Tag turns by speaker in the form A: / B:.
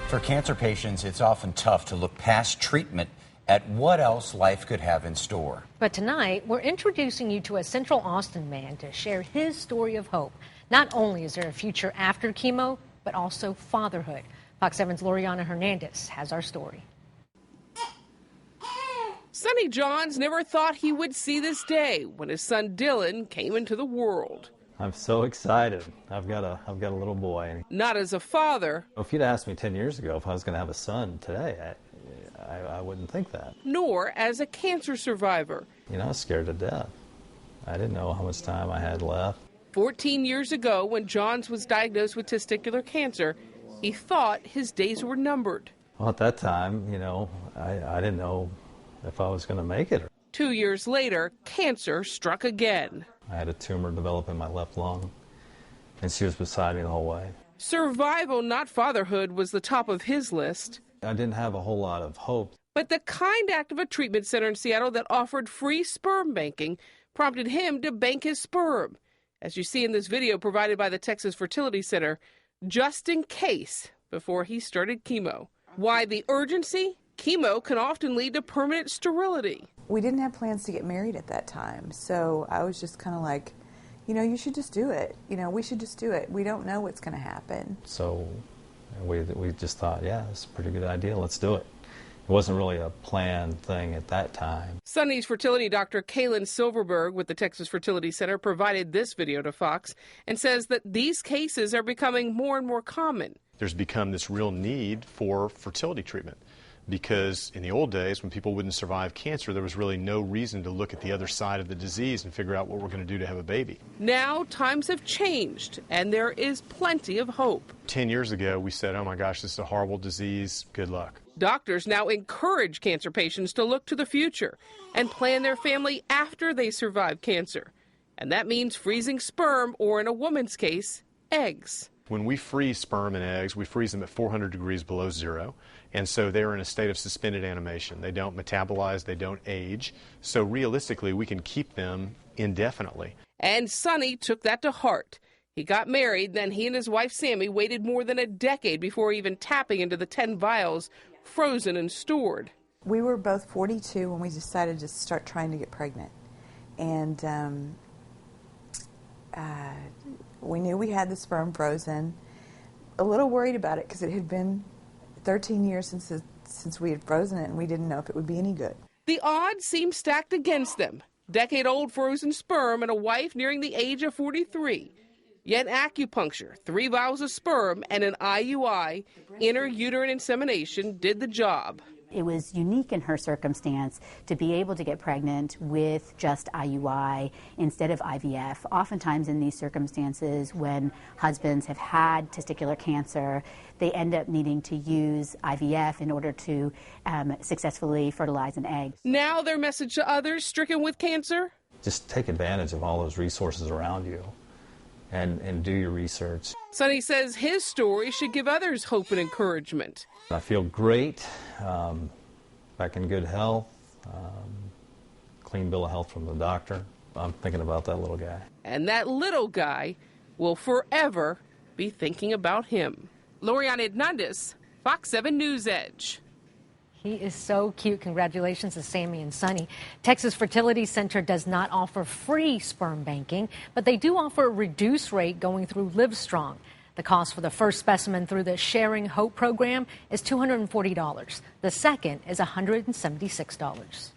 A: For cancer patients, it's often tough to look past treatment at what else life could have in store.
B: But tonight, we're introducing you to a Central Austin man to share his story of hope. Not only is there a future after chemo, but also fatherhood. Fox 7's Loriana Hernandez has our story.
C: Sonny Johns never thought he would see this day when his son Dylan came into the world.
D: I'm so excited. I've got a little boy.
C: Not as a father.
D: If you'd asked me 10 years ago if I was going to have a son today, I wouldn't think that.
C: Nor as a cancer survivor.
D: You know, I was scared to death. I didn't know how much time I had left.
C: 14 years ago, when Johns was diagnosed with testicular cancer, he thought his days were numbered.
D: Well, at that time, you know, I didn't know if I was going to make it.
C: 2 years later, cancer struck again.
D: I had a tumor develop in my left lung, and she was beside me the whole way.
C: Survival, not fatherhood, was the top of his list.
D: I didn't have a whole lot of hope.
C: But the kind act of a treatment center in Seattle that offered free sperm banking prompted him to bank his sperm, as you see in this video provided by the Texas Fertility Center, just in case before he started chemo. Why the urgency? Chemo can often lead to permanent sterility.
E: We didn't have plans to get married at that time, so I was just kind of like, you know, you should just do it. You know, we should just do it. We don't know what's going to happen.
D: So we just thought, yeah, it's a pretty good idea. Let's do it. It wasn't really a planned thing at that time.
C: Sonny's fertility doctor, Kaylen Silverberg, with the Texas Fertility Center, provided this video to Fox and says that these cases are becoming more and more common.
F: There's become this real need for fertility treatment. Because in the old days, when people wouldn't survive cancer, there was really no reason to look at the other side of the disease and figure out what we're going to do to have a baby.
C: Now, times have changed, and there is plenty of hope.
F: 10 years ago, we said, oh my gosh, this is a horrible disease, good luck.
C: Doctors now encourage cancer patients to look to the future and plan their family after they survive cancer. And that means freezing sperm, or in a woman's case, eggs.
F: When we freeze sperm and eggs, we freeze them at 400 degrees below zero. And so they're in a state of suspended animation. They don't metabolize, they don't age. So realistically, we can keep them indefinitely.
C: And Sonny took that to heart. He got married, then he and his wife Sammy waited more than a decade before even tapping into the 10 vials frozen and stored.
E: We were both 42 when we decided to start trying to get pregnant. And we knew we had the sperm frozen. A little worried about it because it had been 13 years since we had frozen it, and we didn't know if it would be any good.
C: The odds seemed stacked against them. Decade-old frozen sperm and a wife nearing the age of 43. Yet acupuncture, 3 vials of sperm, and an IUI, intrauterine insemination, did the job.
G: It was unique in her circumstance to be able to get pregnant with just IUI instead of IVF. Oftentimes in these circumstances, when husbands have had testicular cancer, they end up needing to use IVF in order to successfully fertilize an egg.
C: Now their message to others stricken with cancer?
D: Just take advantage of all those resources around you and do your research.
C: Sonny says his story should give others hope and encouragement.
D: I feel great, back in good health, clean bill of health from the doctor. I'm thinking about that little guy.
C: And that little guy will forever be thinking about him. Loriana Hernandez, Fox 7 News Edge.
B: He is so cute. Congratulations to Sammy and Sonny. Texas Fertility Center does not offer free sperm banking, but they do offer a reduced rate going through Livestrong. The cost for the first specimen through the Sharing Hope program is $240. The second is $176.